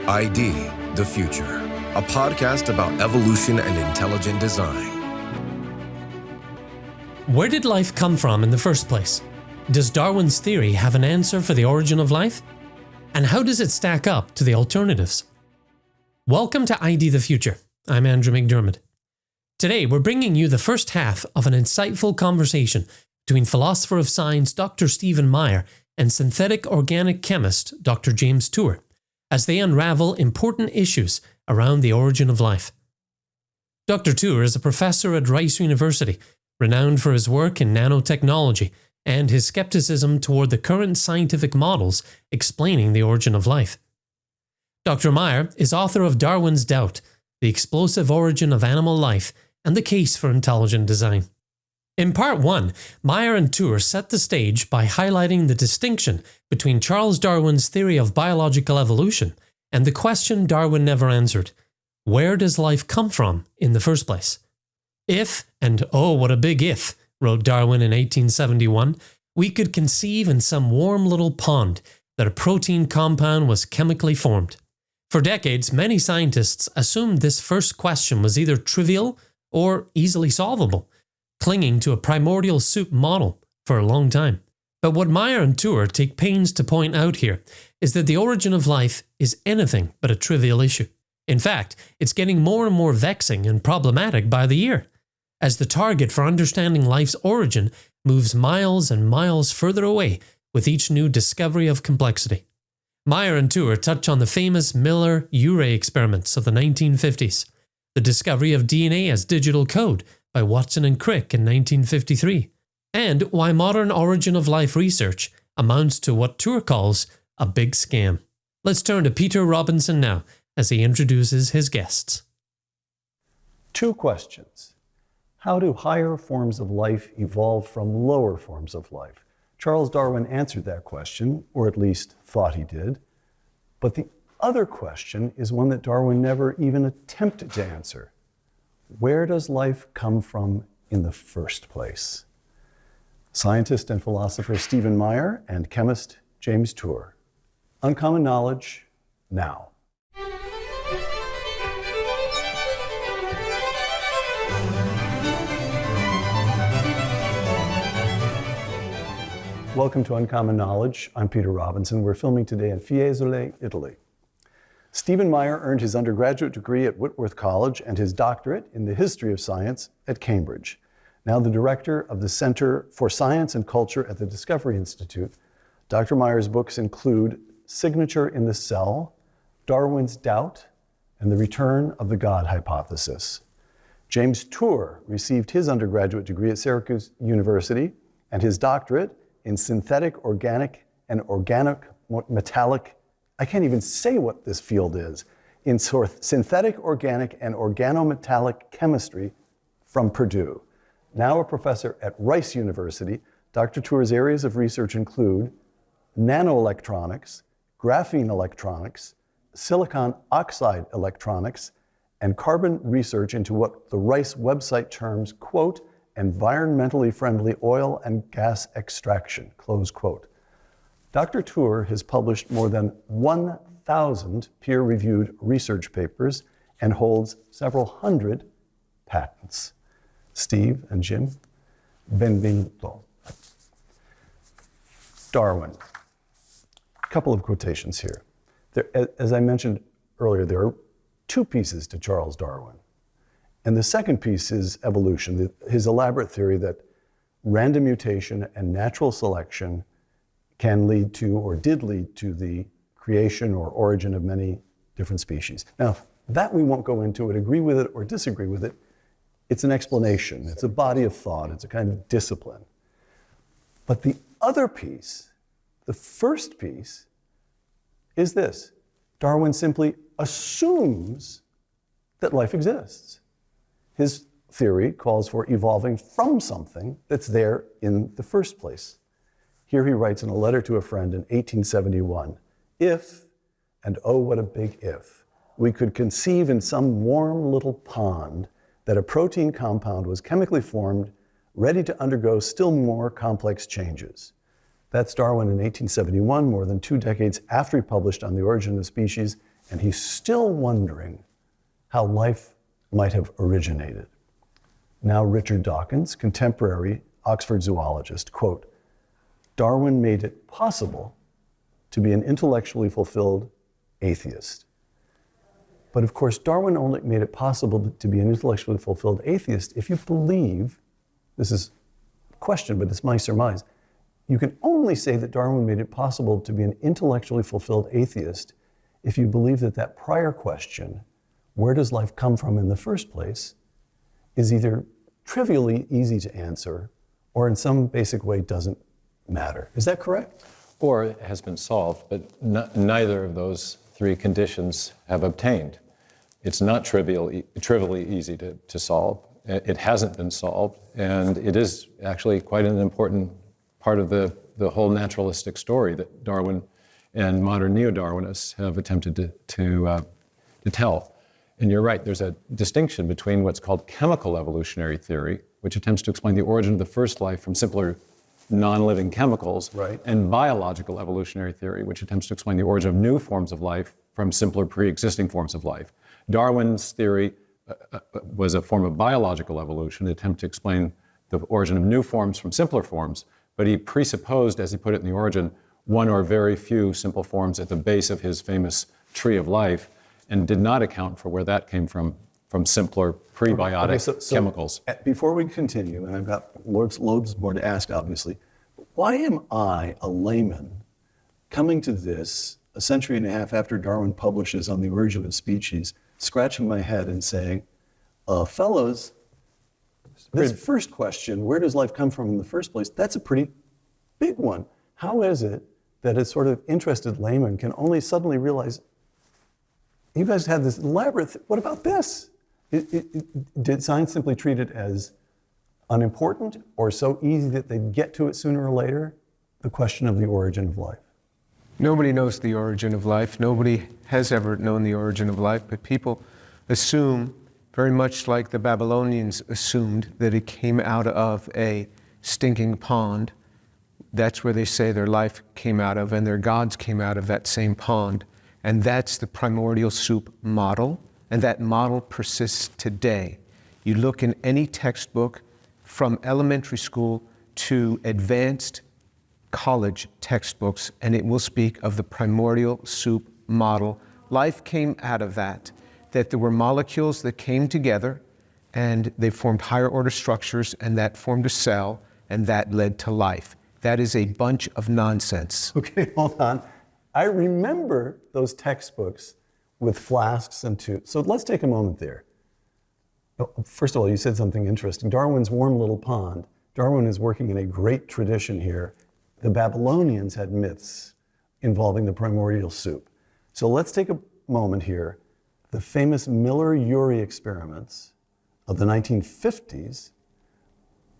ID, the Future, a podcast about evolution and intelligent design. Where did life come from in the first place? Does Darwin's theory have an answer for the origin of life? And how does it stack up to the alternatives? Welcome to ID the Future. I'm Andrew McDermott. Today we're bringing you the first half of an insightful conversation between philosopher of science Dr. Stephen Meyer and synthetic organic chemist Dr. James Tour, as they unravel important issues around the origin of life. Dr. Tour is a professor at Rice University, renowned for his work in nanotechnology and his skepticism toward the current scientific models explaining the origin of life. Dr. Meyer is author of Darwin's Doubt, The Explosive Origin of Animal Life and the Case for Intelligent Design. In part 1, Meyer and Tour set the stage by highlighting the distinction between Charles Darwin's theory of biological evolution and the question Darwin never answered: where does life come from in the first place? If, and oh what a big if, wrote Darwin in 1871, we could conceive in some warm little pond that a protein compound was chemically formed. For decades, many scientists assumed this first question was either trivial or easily solvable, clinging to a primordial soup model for a long time. But what Meyer and Tour take pains to point out here is that the origin of life is anything but a trivial issue. In fact, it's getting more and more vexing and problematic by the year, as the target for understanding life's origin moves miles and miles further away with each new discovery of complexity. Meyer and Tour touch on the famous Miller-Urey experiments of the 1950s, the discovery of DNA as digital code by Watson and Crick in 1953, and why modern origin of life research amounts to what Tour calls a big scam. Let's turn to Peter Robinson now as he introduces his guests. Two questions. How do higher forms of life evolve from lower forms of life? Charles Darwin answered that question, or at least thought he did. But the other question is one that Darwin never even attempted to answer. Where does life come from in the first place? Scientist and philosopher Stephen Meyer and chemist James Tour. Uncommon knowledge now. Welcome to Uncommon Knowledge. I'm Peter Robinson. We're filming today in Fiesole, Italy. Stephen Meyer earned his undergraduate degree at Whitworth College and his doctorate in the history of science at Cambridge. Now the director of the Center for Science and Culture at the Discovery Institute, Dr. Meyer's books include Signature in the Cell, Darwin's Doubt, and The Return of the God Hypothesis. James Tour received his undergraduate degree at Syracuse University and his doctorate in synthetic organic and organic metallic, I can't even say what this field is, in synthetic organic and organometallic chemistry from Purdue. Now a professor at Rice University, Dr. Tour's areas of research include nanoelectronics, graphene electronics, silicon oxide electronics, and carbon research into what the Rice website terms, quote, environmentally friendly oil and gas extraction, close quote. Dr. Tour has published more than 1,000 peer-reviewed research papers and holds several hundred patents. Steve and Jim, benvenuto. Darwin. A couple of quotations here. As I mentioned earlier, there are two pieces to Charles Darwin. And the second piece is evolution, his elaborate theory that random mutation and natural selection can lead to, or did lead to, the creation or origin of many different species. Now, that we won't go into it, agree with it or disagree with it. It's an explanation, it's a body of thought, it's a kind of discipline. But the other piece, the first piece, is this. Darwin simply assumes that life exists. His theory calls for evolving from something that's there in the first place. Here he writes in a letter to a friend in 1871, if, and oh what a big if, we could conceive in some warm little pond that a protein compound was chemically formed, ready to undergo still more complex changes. That's Darwin in 1871, more than 2 decades after he published On the Origin of Species, and he's still wondering how life might have originated. Now Richard Dawkins, contemporary Oxford zoologist, quote, "Darwin made it possible to be an intellectually fulfilled atheist." But of course, Darwin only made it possible to be an intellectually fulfilled atheist if you believe, this is a question, but it's my surmise, you can only say that Darwin made it possible to be an intellectually fulfilled atheist if you believe that that prior question, where does life come from in the first place, is either trivially easy to answer or in some basic way doesn't matter. Is that correct? Or it has been solved, but neither of those three conditions have obtained. It's not trivially easy to solve. It hasn't been solved, and it is actually quite an important part of the whole naturalistic story that Darwin and modern neo-Darwinists have attempted to tell. And you're right, there's a distinction between what's called chemical evolutionary theory, which attempts to explain the origin of the first life from simpler non-living chemicals, right, and biological evolutionary theory, which attempts to explain the origin of new forms of life from simpler pre-existing forms of life. Darwin's theory was a form of biological evolution, an attempt to explain the origin of new forms from simpler forms, but he presupposed, as he put it in the origin, one or very few simple forms at the base of his famous tree of life, and did not account for where that came from simpler prebiotic chemicals. Before we continue, and I've got loads more to ask, obviously, why am I, a layman, coming to this a century and a half after Darwin publishes On the Origin of Species, scratching my head and saying, fellows, this first question, where does life come from in the first place, that's a pretty big one. How is it that a sort of interested layman can only suddenly realize, you guys had this elaborate, what about this? Did science simply treat it as unimportant or so easy that they'd get to it sooner or later? The question of the origin of life. Nobody knows the origin of life. Nobody has ever known the origin of life, but people assume, very much like the Babylonians assumed, that it came out of a stinking pond. That's where they say their life came out of, and their gods came out of that same pond. And that's the primordial soup model, and that model persists today. You look in any textbook, from elementary school to advanced college textbooks, and it will speak of the primordial soup model. Life came out of that there were molecules that came together, and they formed higher order structures, and that formed a cell, and that led to life. That is a bunch of nonsense. Okay, hold on. I remember those textbooks with flasks and tubes. So let's take a moment there. First of all, you said something interesting. Darwin's warm little pond. Darwin is working in a great tradition here. The Babylonians had myths involving the primordial soup. So let's take a moment here. The famous Miller-Urey experiments of the 1950s,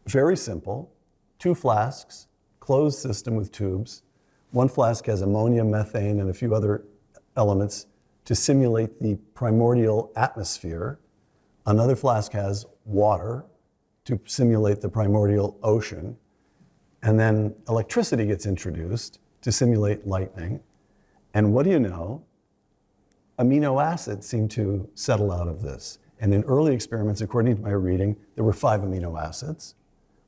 very simple, 2 flasks, closed system with tubes. One flask has ammonia, methane, and a few other elements to simulate the primordial atmosphere. Another flask has water to simulate the primordial ocean. And then electricity gets introduced to simulate lightning. And what do you know? Amino acids seem to settle out of this. And in early experiments, according to my reading, there were 5 amino acids,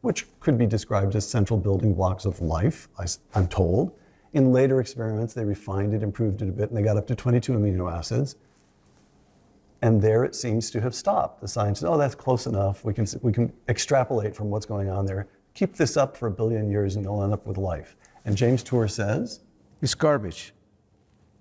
which could be described as central building blocks of life, I'm told. In later experiments, they refined it, improved it a bit, and they got up to 22 amino acids. And there it seems to have stopped. The science says, oh, that's close enough. We can extrapolate from what's going on there. Keep this up for 1 billion years and you'll end up with life. And James Tour says? It's garbage.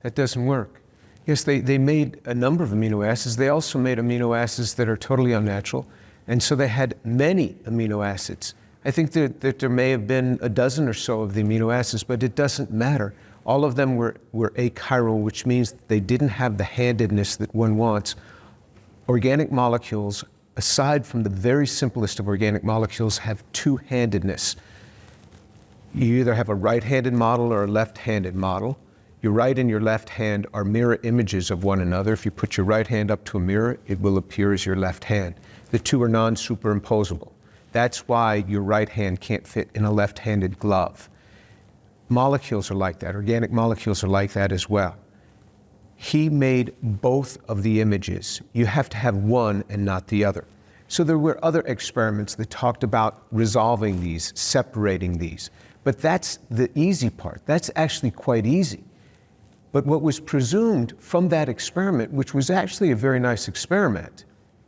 That doesn't work. Yes, they made a number of amino acids. They also made amino acids that are totally unnatural. And so they had many amino acids. I think that there may have been a dozen or so of the amino acids, but it doesn't matter. All of them were achiral, which means they didn't have the handedness that one wants. Organic molecules, aside from the very simplest of organic molecules, have two-handedness. You either have a right-handed model or a left-handed model. Your right and your left hand are mirror images of one another. If you put your right hand up to a mirror, it will appear as your left hand. The two are non-superimposable. That's why your right hand can't fit in a left-handed glove. Molecules are like that. Organic molecules are like that as well. he made both of the images. You have to have one and not the other. So there were other experiments that talked about resolving these, separating these. But that's the easy part. That's actually quite easy. But what was presumed from that experiment, which was actually a very nice experiment,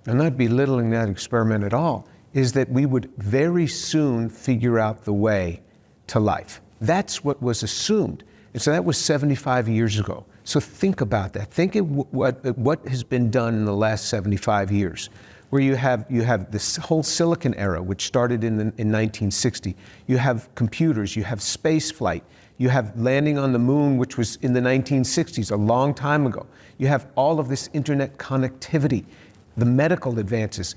I'm not belittling that experiment at all, is that we would very soon figure out the way to life. That's what was assumed. And so that was 75 years ago. So think about that. Think of what has been done in the last 75 years, where you have this whole silicon era, which started in 1960. You have computers, you have space flight, you have landing on the moon, which was in the 1960s, a long time ago. You have all of this internet connectivity, the medical advances.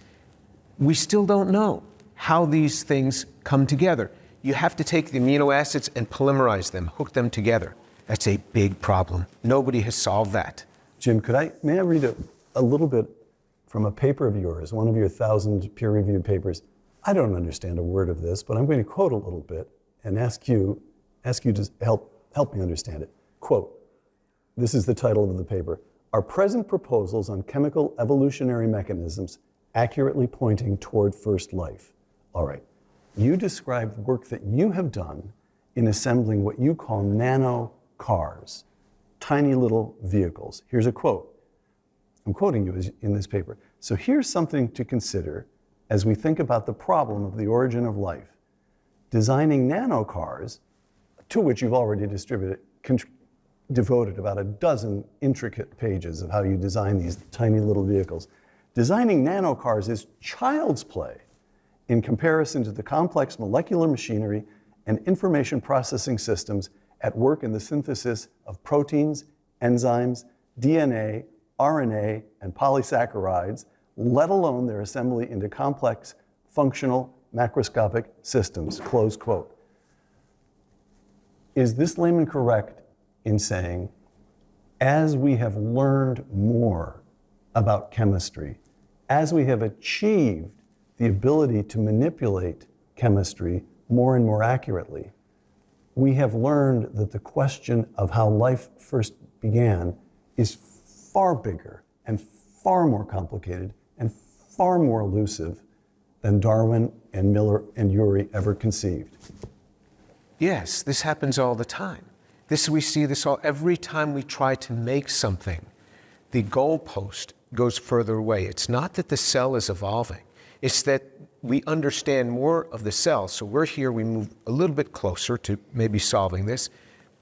We still don't know how these things come together. You have to take the amino acids and polymerize them, hook them together. That's a big problem. Nobody has solved that. Jim, may I read a little bit from a paper of yours, one of your 1,000 peer-reviewed papers? I don't understand a word of this, but I'm going to quote a little bit and ask you to help me understand it. Quote, this is the title of the paper: "Are present proposals on chemical evolutionary mechanisms accurately pointing toward first life?" All right. You described work that you have done in assembling what you call nano cars, tiny little vehicles. Here's a quote. I'm quoting you in this paper. "So here's something to consider as we think about the problem of the origin of life. Designing nano cars," to which you've already devoted about a dozen intricate pages of how you design these tiny little vehicles. "Designing nano cars is child's play in comparison to the complex molecular machinery and information processing systems at work in the synthesis of proteins, enzymes, DNA, RNA, and polysaccharides, let alone their assembly into complex, functional, macroscopic systems," close quote. Is this layman correct in saying, as we have learned more about chemistry, as we have achieved the ability to manipulate chemistry more and more accurately, we have learned that the question of how life first began is far bigger and far more complicated and far more elusive than Darwin and Miller and Urey ever conceived? Yes, this happens all the time. We see this every time we try to make something. The goalpost goes further away. It's not that the cell is evolving. It's that we understand more of the cell. So we're here, we move a little bit closer to maybe solving this.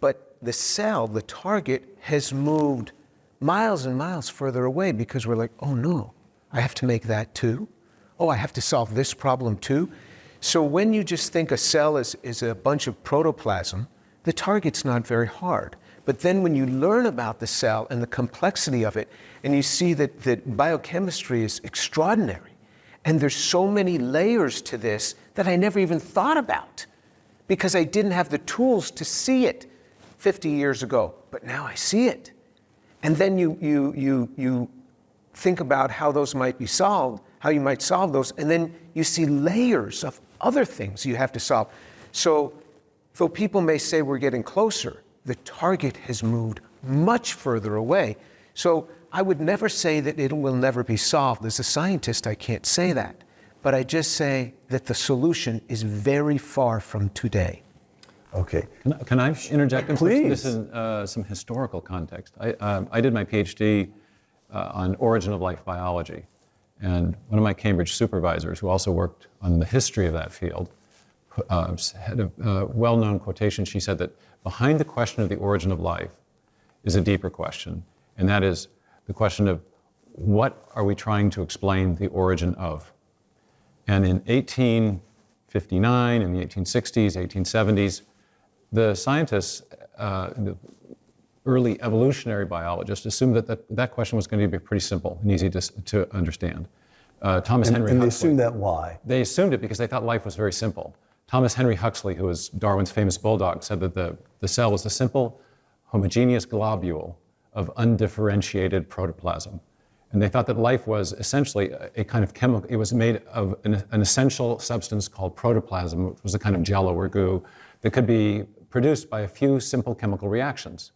But the cell, the target, has moved miles and miles further away because we're like, oh no, I have to make that too. Oh, I have to solve this problem too. So when you just think a cell is a bunch of protoplasm, the target's not very hard. But then when you learn about the cell and the complexity of it, and you see that biochemistry is extraordinary, and there's so many layers to this that I never even thought about because I didn't have the tools to see it 50 years ago, but now I see it. And then you think about how those might be solved, how you might solve those, and then you see layers of other things you have to solve. So though people may say we're getting closer, the target has moved much further away. So I would never say that it will never be solved. As a scientist, I can't say that. But I just say that the solution is very far from today. Okay. Can I interject? Please. This is some historical context. I did my PhD on origin of life biology. And one of my Cambridge supervisors, who also worked on the history of that field, had a well-known quotation. She said that behind the question of the origin of life is a deeper question, and that is the question of what are we trying to explain the origin of? And in 1859, in the 1860s, 1870s, the scientists, the early evolutionary biologists, assumed that question was going to be pretty simple and easy to understand. Thomas Henry and they Huxley, assumed that why? They assumed it because they thought life was very simple. Thomas Henry Huxley, who was Darwin's famous bulldog, said that the cell was a simple, homogeneous globule of undifferentiated protoplasm. And they thought that life was essentially a kind of chemical, it was made of an essential substance called protoplasm, which was a kind of jello or goo that could be produced by a few simple chemical reactions.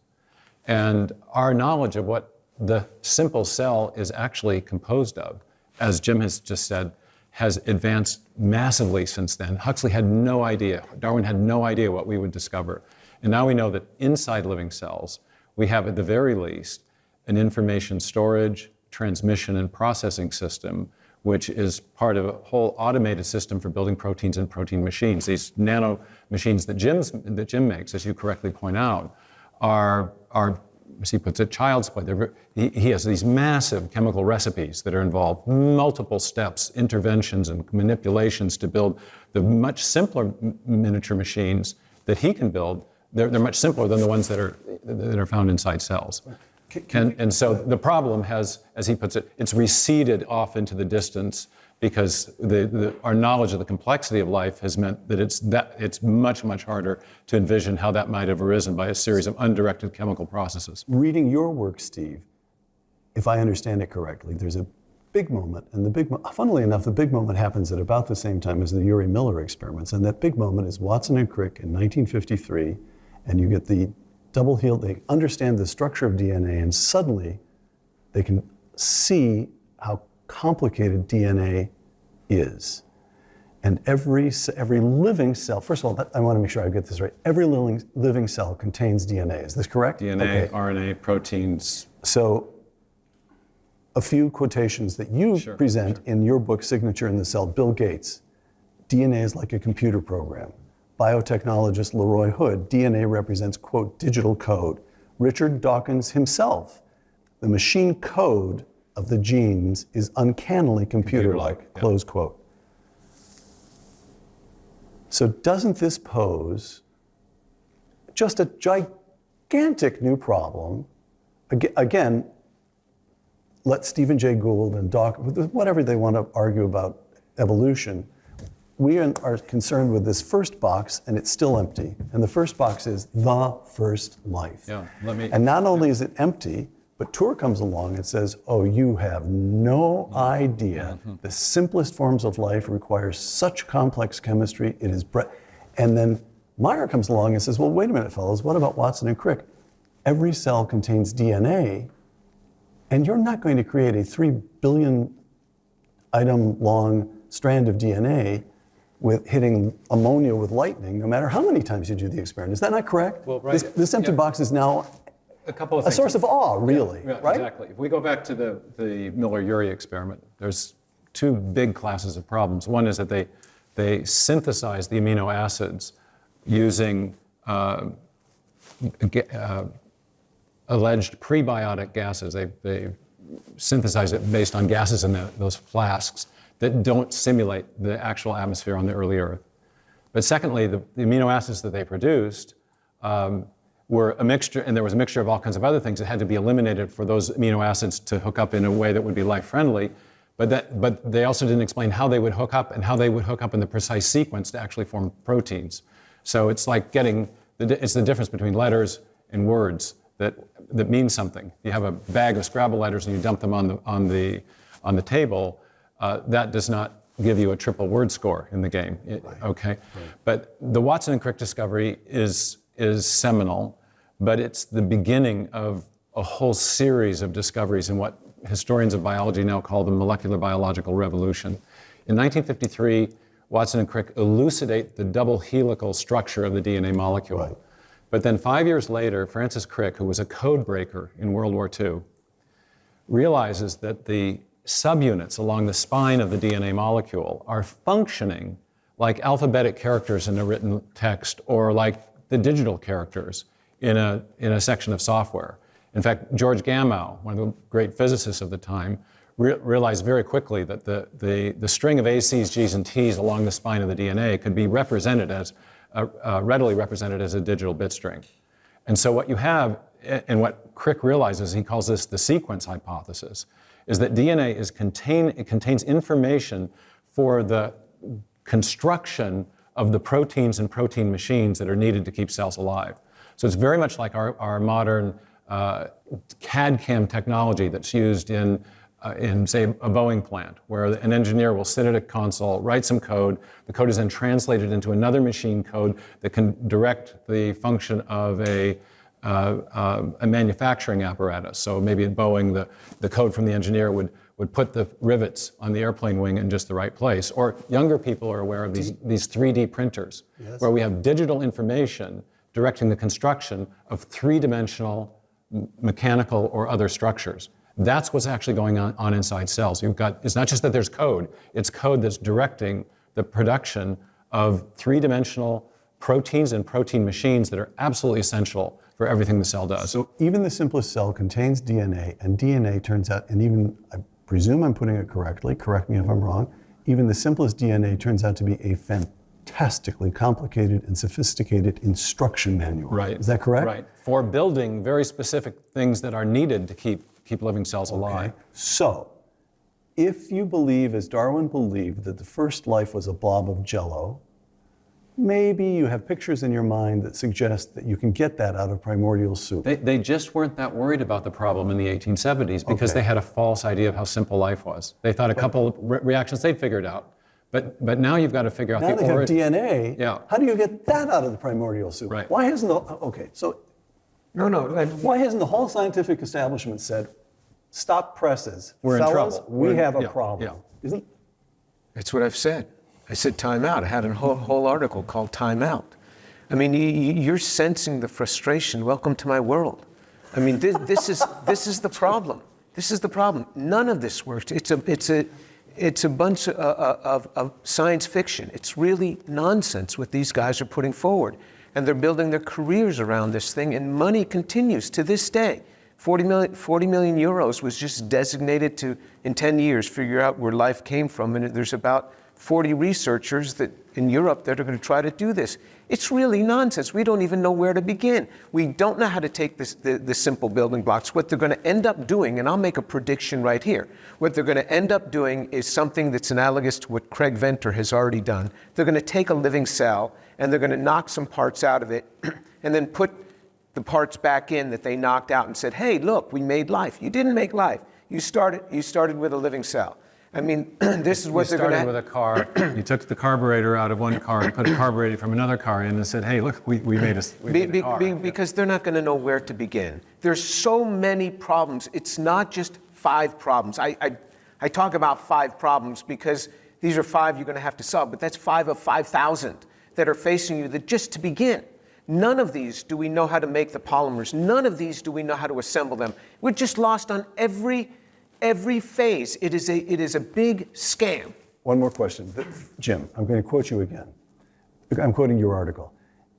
And our knowledge of what the simple cell is actually composed of, as Jim has just said, has advanced massively since then. Huxley had no idea, Darwin had no idea what we would discover. And now we know that inside living cells, we have at the very least an information storage, transmission, and processing system, which is part of a whole automated system for building proteins and protein machines. These nano machines that Jim makes, as you correctly point out, are as he puts it, child's play. He has these massive chemical recipes that are involved, multiple steps, interventions, and manipulations to build the much simpler miniature machines that he can build. They're much simpler than the ones that are found inside cells. And so the problem has, as he puts it, it's receded off into the distance because our knowledge of the complexity of life has meant that it's much, much harder to envision how that might have arisen by a series of undirected chemical processes. Reading your work, Steve, if I understand it correctly, there's a big moment, and funnily enough, the big moment happens at about the same time as the Urey Miller experiments, and that big moment is Watson and Crick in 1953, and you get the double-helix, they understand the structure of DNA, and suddenly they can see how complicated DNA is. And every living cell, first of all, I want to make sure I get this right, every living cell contains DNA, is this correct? DNA, okay. RNA, proteins. So a few quotations that you present in your book, Signature in the Cell, Bill Gates, DNA is like a computer program. Biotechnologist Leroy Hood, DNA represents, quote, digital code. Richard Dawkins himself, the machine code of the genes is uncannily computer-like, close quote. So doesn't this pose just a gigantic new problem? Again, let Stephen Jay Gould and whatever they want to argue about evolution, we are concerned with this first box, and it's still empty. And the first box is the first life. And not only is it empty, but Tour comes along and says, oh, you have no idea. The simplest forms of life require such complex chemistry. It is and then Meyer comes along and says, well, wait a minute, fellows, what about Watson and Crick? Every cell contains DNA, and you're not going to create a 3 billion item long strand of DNA with hitting ammonia with lightning, no matter how many times you do the experiment. Is that not correct? Well, right. This empty box is now a source of awe, really, right? Exactly. If we go back to the Miller-Urey experiment, there's two big classes of problems. One is that they synthesize the amino acids using alleged prebiotic gases. They synthesize it based on gases in those flasks that don't simulate the actual atmosphere on the early Earth. But secondly, the amino acids that they produced were a mixture, and there was a mixture of all kinds of other things that had to be eliminated for those amino acids to hook up in a way that would be life-friendly. But they also didn't explain how they would hook up and how they would hook up in the precise sequence to actually form proteins. So it's like it's the difference between letters and words that mean something. You have a bag of Scrabble letters and you dump them on the table. That does not give you a triple word score in the game, okay? Right. But the Watson and Crick discovery is seminal, but it's the beginning of a whole series of discoveries in what historians of biology now call the molecular biological revolution. In 1953, Watson and Crick elucidate the double helical structure of the DNA molecule. Right. But then 5 years later, Francis Crick, who was a code breaker in World War II, realizes that the subunits along the spine of the DNA molecule are functioning like alphabetic characters in a written text or like the digital characters in a section of software. In fact, George Gamow, one of the great physicists of the time, realized very quickly that the string of A's, G's, and T's along the spine of the DNA could be represented as readily represented as a digital bit string. And so what you have, and what Crick realizes, he calls this the sequence hypothesis, is that DNA contains information for the construction of the proteins and protein machines that are needed to keep cells alive. So it's very much like our modern CAD/CAM technology that's used in say, a Boeing plant, where an engineer will sit at a console, write some code. The code is then translated into another machine code that can direct the function of a a manufacturing apparatus. So maybe in Boeing, the code from the engineer would put the rivets on the airplane wing in just the right place. Or younger people are aware of these 3D printers, where we have digital information directing the construction of three-dimensional mechanical or other structures. That's what's actually going on inside cells. It's not just that there's code, it's code that's directing the production of three-dimensional proteins and protein machines that are absolutely essential for everything the cell does. So even the simplest cell contains DNA, and DNA turns out, and even, I presume I'm putting it correctly, correct me if I'm wrong, even the simplest DNA turns out to be a fantastically complicated and sophisticated instruction manual. Right. Is that correct? Right. For building very specific things that are needed to keep living cells alive. Okay. So, if you believe, as Darwin believed, that the first life was a blob of jello, maybe you have pictures in your mind that suggest that you can get that out of primordial soup. They just weren't that worried about the problem in the 1870s because they had a false idea of how simple life was. They thought a couple of reactions they'd figured out. But now you've got to figure out now the they have DNA. Yeah. How do you get that out of the primordial soup? Right. Why hasn't why hasn't the whole scientific establishment said, stop presses, We're in fellas, trouble. we have a yeah, problem? yeah. Isn't That's what I've said. I said time out. I had a whole article called Time Out. I mean, you're sensing the frustration. Welcome to my world. I mean, this is the problem. This is the problem. None of this works. It's a bunch of science fiction. It's really nonsense what these guys are putting forward. And they're building their careers around this thing, and money continues to this day. 40 million euros was just designated to, in 10 years, figure out where life came from. And there's about 40 researchers that in Europe that are going to try to do this. It's really nonsense. We don't even know where to begin. We don't know how to take the simple building blocks. What they're going to end up doing, and I'll make a prediction right here, what they're going to end up doing is something that's analogous to what Craig Venter has already done. They're going to take a living cell and they're going to knock some parts out of it and then put the parts back in that they knocked out and said, hey, look, we made life. You didn't make life. You started with a living cell. I mean, this is what they're going to... You started with a car, you took the carburetor out of one car and put a carburetor from another car in and said, hey, look, we made a car. Because they're not going to know where to begin. There's so many problems. It's not just 5 problems. I talk about 5 problems because these are 5 you're going to have to solve, but that's 5 of 5,000 that are facing you that just to begin. None of these do we know how to make the polymers. None of these do we know how to assemble them. We're just lost on every phase. It is a big scam. One more question. Jim, I'm going to quote you again. I'm quoting your article.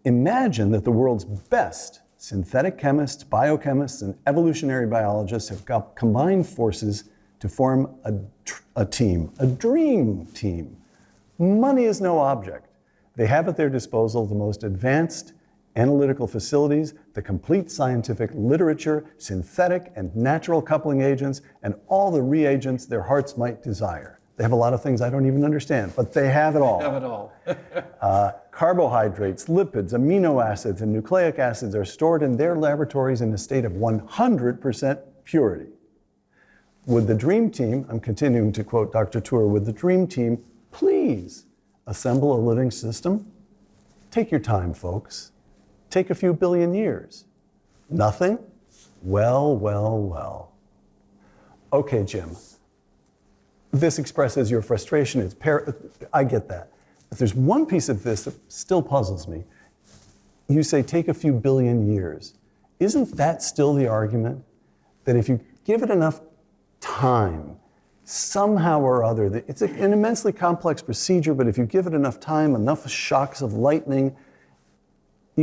Imagine that the world's best synthetic chemists, biochemists, and evolutionary biologists have got combined forces to form a team, a dream team. Money is no object. They have at their disposal the most advanced analytical facilities, the complete scientific literature, synthetic and natural coupling agents, and all the reagents their hearts might desire. They have a lot of things I don't even understand, but they have it all. They have it all. Carbohydrates, lipids, amino acids, and nucleic acids are stored in their laboratories in a state of 100% purity. Would the dream team, I'm continuing to quote Dr. Tour, would the dream team please assemble a living system? Take your time, folks. Take a few billion years. Nothing? Well. Okay, Jim. This expresses your frustration. I get that. But there's one piece of this that still puzzles me. You say take a few billion years. Isn't that still the argument? That if you give it enough time, somehow or other, it's an immensely complex procedure, but if you give it enough time, enough shocks of lightning,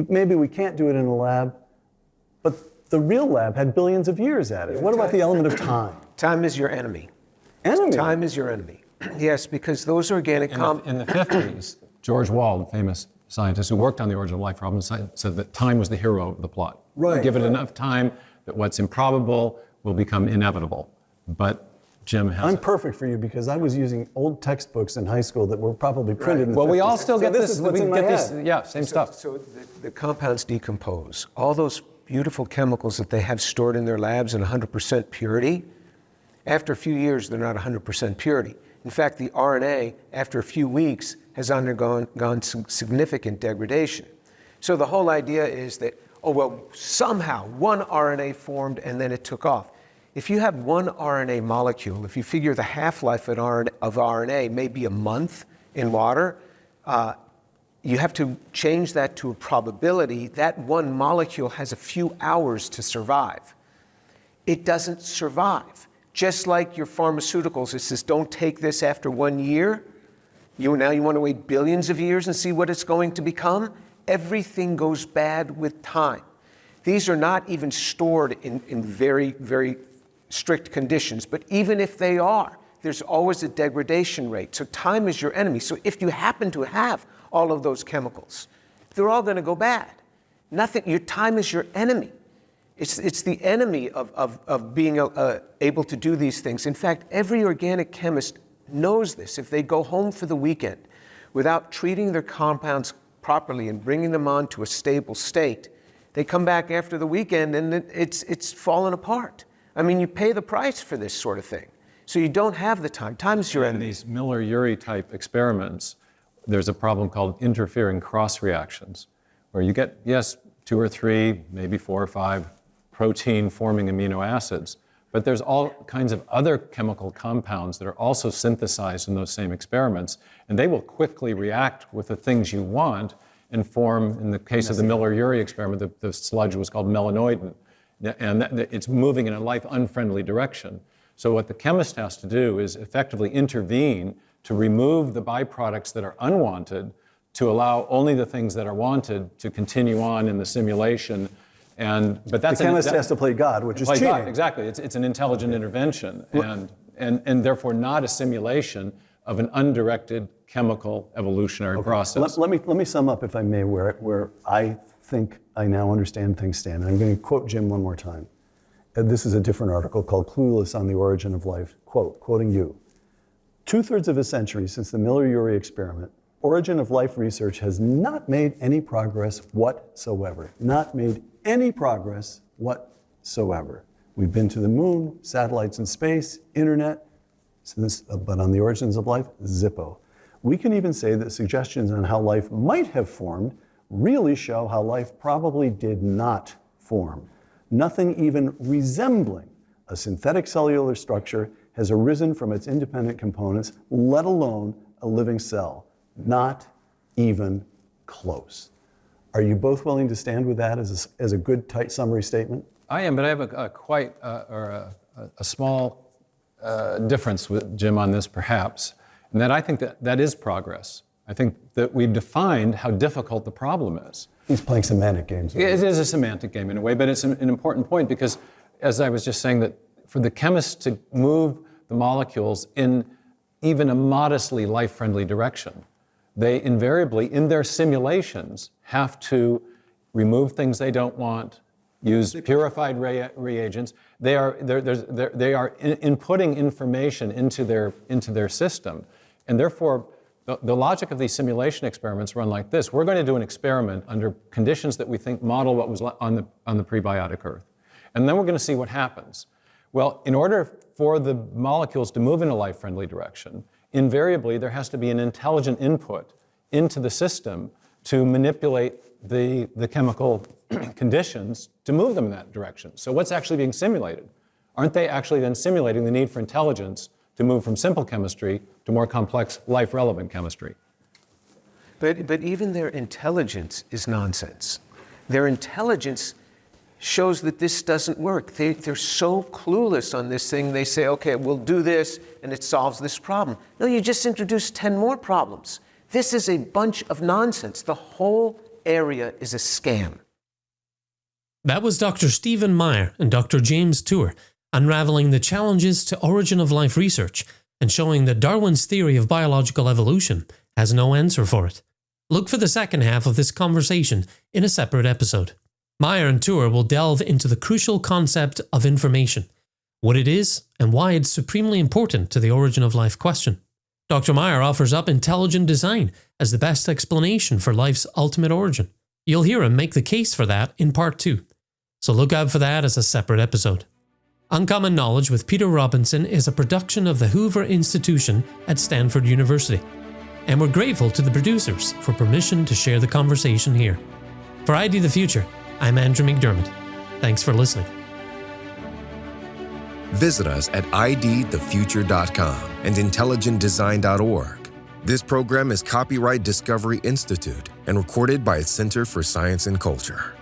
maybe we can't do it in a lab, but the real lab had billions of years at it. What about the element of time? Time is your enemy. Enemy? Time is your enemy. Yes, because those organic In the 50s, George Wald, famous scientist who worked on the origin of life problem, said that time was the hero of the plot. Right. Give it enough time that what's improbable will become inevitable. But Jim has... I'm perfect for you because I was using old textbooks in high school that were probably printed in the 50s. we all still get this. Is what's in my head. Yeah, same stuff. So the compounds decompose. All those beautiful chemicals that they have stored in their labs in 100% purity, after a few years, they're not 100% purity. In fact, the RNA, after a few weeks, has undergone significant degradation. So the whole idea is that oh, well, somehow one RNA formed and then it took off. If you have one RNA molecule, if you figure the half-life of RNA may be a month in water, you have to change that to a probability. That one molecule has a few hours to survive. It doesn't survive. Just like your pharmaceuticals, it says don't take this after 1 year. Now you want to wait billions of years and see what it's going to become? Everything goes bad with time. These are not even stored in very, very strict conditions, but even if they are, there's always a degradation rate. So time is your enemy. So if you happen to have all of those chemicals, they're all going to go bad. Your time is your enemy. It's the enemy of being able to do these things. In fact, every organic chemist knows this. If they go home for the weekend without treating their compounds properly and bringing them on to a stable state, they come back after the weekend and it's fallen apart. I mean, you pay the price for this sort of thing. So you don't have the time. Time's your enemy. In these Miller-Urey type experiments, there's a problem called interfering cross reactions, where you get, yes, 2 or 3, maybe 4 or 5 protein-forming amino acids, but there's all kinds of other chemical compounds that are also synthesized in those same experiments, and they will quickly react with the things you want and form, in the case of the Miller-Urey experiment, the sludge was called melanoidin, and it's moving in a life-unfriendly direction. So what the chemist has to do is effectively intervene to remove the byproducts that are unwanted, to allow only the things that are wanted to continue on in the simulation. But that's the chemist has to play God, which is cheating. God, exactly. It's an intelligent intervention, and therefore not a simulation of an undirected chemical evolutionary process. Let me sum up, if I may, where I think I now understand things stand. And I'm going to quote Jim one more time. This is a different article called Clueless on the Origin of Life. Quoting you. 2/3 of a century since the Miller-Urey experiment, origin of life research has not made any progress whatsoever. Not made any progress whatsoever. We've been to the moon, satellites in space, internet, but on the origins of life, zippo. We can even say that suggestions on how life might have formed really show how life probably did not form. Nothing even resembling a synthetic cellular structure has arisen from its independent components, let alone a living cell. Not even close. Are you both willing to stand with that as a good, tight summary statement? I am, but I have a small difference with Jim on this, perhaps, and that I think that is progress. I think that we've defined how difficult the problem is. He's playing semantic games. It is a semantic game in a way, but it's an important point because, as I was just saying, that for the chemists to move the molecules in even a modestly life-friendly direction, they invariably, in their simulations, have to remove things they don't want, use purified reagents. They are inputting information into their system, and therefore the logic of these simulation experiments run like this. We're going to do an experiment under conditions that we think model what was on the prebiotic Earth, and then we're going to see what happens. Well, in order for the molecules to move in a life-friendly direction, invariably there has to be an intelligent input into the system to manipulate the chemical conditions to move them in that direction. So what's actually being simulated? Aren't they actually then simulating the need for intelligence to move from simple chemistry to more complex, life-relevant chemistry? But even their intelligence is nonsense. Their intelligence shows that this doesn't work. They're so clueless on this thing. They say, okay, we'll do this, and it solves this problem. No, you just introduced 10 more problems. This is a bunch of nonsense. The whole area is a scam. That was Dr. Stephen Meyer and Dr. James Tour unraveling the challenges to origin of life research and showing that Darwin's theory of biological evolution has no answer for it. Look for the second half of this conversation in a separate episode. Meyer and Tour will delve into the crucial concept of information, what it is and why it's supremely important to the origin of life question. Dr. Meyer offers up intelligent design as the best explanation for life's ultimate origin. You'll hear him make the case for that in part 2, so look out for that as a separate episode. Uncommon Knowledge with Peter Robinson is a production of the Hoover Institution at Stanford University, and we're grateful to the producers for permission to share the conversation here. For ID the Future, I'm Andrew McDermott. Thanks for listening. Visit us at idthefuture.com and intelligentdesign.org. This program is copyright Discovery Institute and recorded by its Center for Science and Culture.